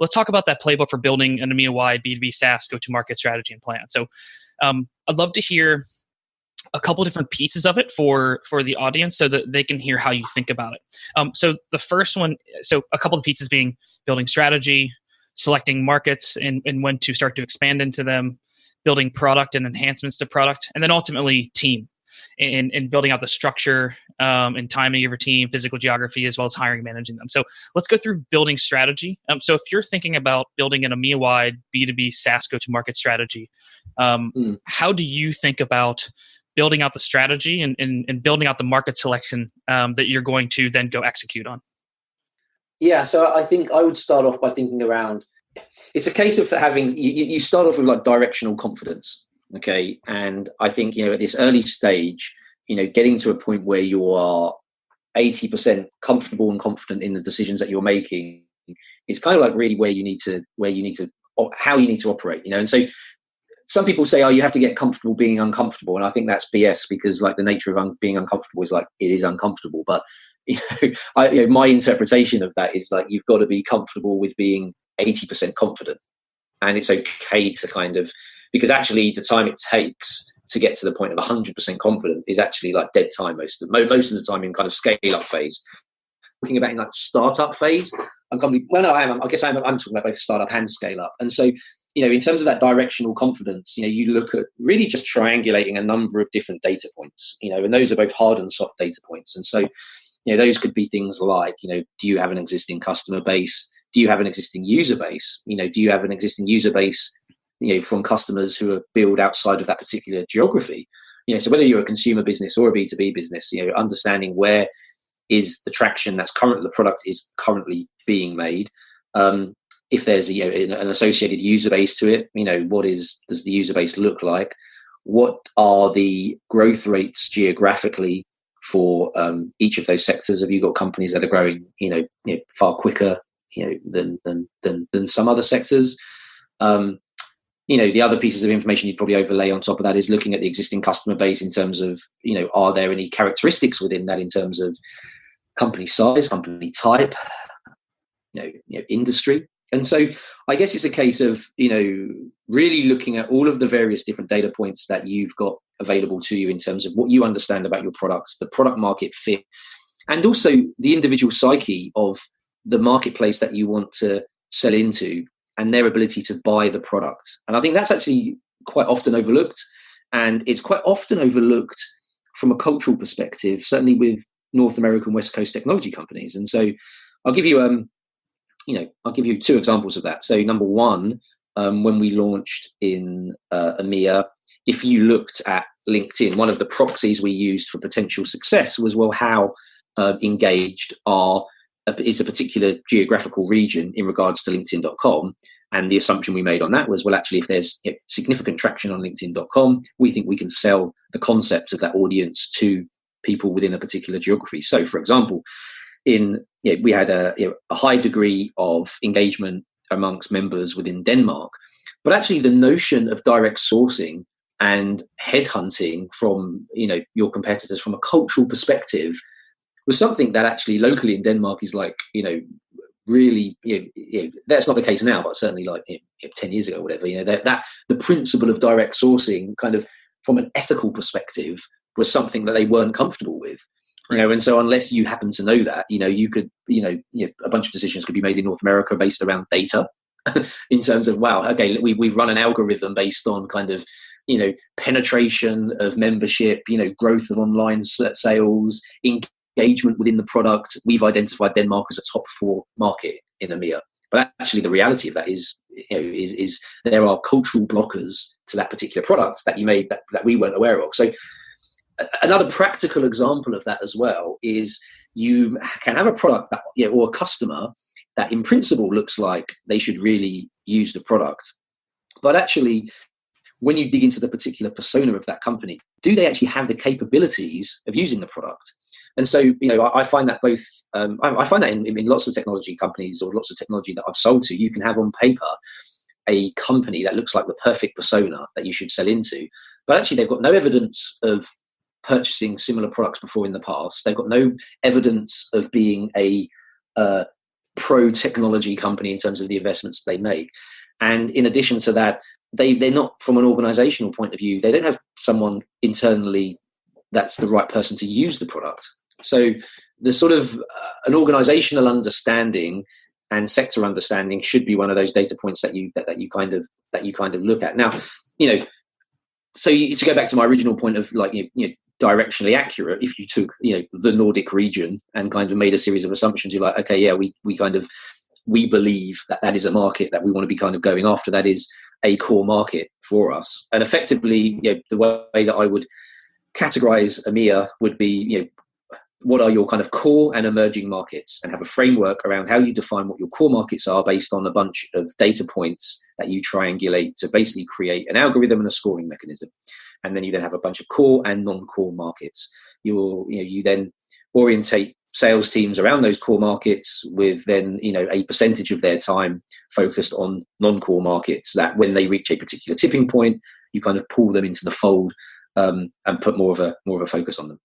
let's talk about that playbook for building an EMEA-wide B2B SaaS go-to-market strategy and plan. So I'd love to hear a couple different pieces of it for the audience so that they can hear how you think about it. So the first one, so a couple of pieces being building strategy, selecting markets and when to start to expand into them, building product and enhancements to product, and then ultimately team and building out the structure and timing of your team, physical geography, as well as hiring and managing them. So let's go through building strategy. So if you're thinking about building an EMEA-wide B2B SaaS go-to-market strategy, how do you think about building out the strategy and building out the market selection that you're going to then go execute on? Yeah, so I think I would start off by thinking around, it's a case of having, you start off with like directional confidence, okay? And I think, at this early stage, getting to a point where you are 80% comfortable and confident in the decisions that you're making is kind of like really how you need to operate, And so some people say, you have to get comfortable being uncomfortable. And I think that's BS, because like the nature of being uncomfortable is like, it is uncomfortable. But, my interpretation of that is like, you've got to be comfortable with being 80% confident. And it's okay to kind of, because actually the time it takes to get to the point of 100% confident is actually like dead time most of the time in kind of scale up phase. Talking about in like startup phase, I guess I'm talking about both startup and scale up. And so, in terms of that directional confidence, you look at really just triangulating a number of different data points, and those are both hard and soft data points. And so, those could be things like, do you have an existing customer base? Do you have an existing user base? Do you have an existing user base, from customers who are billed outside of that particular geography? So whether you're a consumer business or a B2B business, understanding where is the traction the product is currently being made. If there's an associated user base to it, does the user base look like? What are the growth rates geographically for each of those sectors? Have you got companies that are growing, far quicker, than some other sectors? The other pieces of information you'd probably overlay on top of that is looking at the existing customer base in terms of, are there any characteristics within that in terms of company size, company type, industry. And so I guess it's a case of, really looking at all of the various different data points that you've got available to you in terms of what you understand about your products, the product market fit, and also the individual psyche of the marketplace that you want to sell into and their ability to buy the product. And I think that's actually quite often overlooked. And it's quite often overlooked from a cultural perspective, certainly with North American West Coast technology companies. And so I'll give you two examples of that. So number one, when we launched in EMEA, if you looked at LinkedIn, one of the proxies we used for potential success was, well, how engaged is a particular geographical region in regards to LinkedIn.com. And the assumption we made on that was, well, actually, if there's significant traction on LinkedIn.com, we think we can sell the concept of that audience to people within a particular geography. So, for example, we had a high degree of engagement amongst members within Denmark, but actually the notion of direct sourcing and headhunting from your competitors from a cultural perspective was something that actually locally in Denmark is like really that's not the case now, but certainly like 10 years ago or whatever, that the principle of direct sourcing kind of from an ethical perspective was something that they weren't comfortable with. And so unless you happen to know that, you could, a bunch of decisions could be made in North America based around data in terms of, wow, okay, we've run an algorithm based on kind of, penetration of membership, growth of online sales, engagement within the product. We've identified Denmark as a top 4 market in EMEA. But actually the reality of that is there are cultural blockers to that particular product that you made that we weren't aware of. So another practical example of that as well is you can have a product that, or a customer that in principle looks like they should really use the product. But actually, when you dig into the particular persona of that company, do they actually have the capabilities of using the product? And so, I find that both, I find that in lots of technology companies or lots of technology that I've sold to, you can have on paper a company that looks like the perfect persona that you should sell into, but actually they've got no evidence of purchasing similar products before in the past. They've got no evidence of being a pro-technology company in terms of the investments they make. And in addition to that, they're not, from an organizational point of view, they don't have someone internally that's the right person to use the product. So the sort of an organizational understanding and sector understanding should be one of those data points that you kind of look at. Now, to go back to my original point of like, directionally accurate, if you took, the Nordic region and kind of made a series of assumptions, you're like, okay, yeah, we believe that is a market that we want to be kind of going after. That is a core market for us. And effectively, the way that I would categorize EMEA would be, what are your kind of core and emerging markets, and have a framework around how you define what your core markets are based on a bunch of data points that you triangulate to basically create an algorithm and a scoring mechanism. And then you then have a bunch of core and non-core markets. You then orientate sales teams around those core markets with then, a percentage of their time focused on non-core markets, that when they reach a particular tipping point, you kind of pull them into the fold and put more of a focus on them.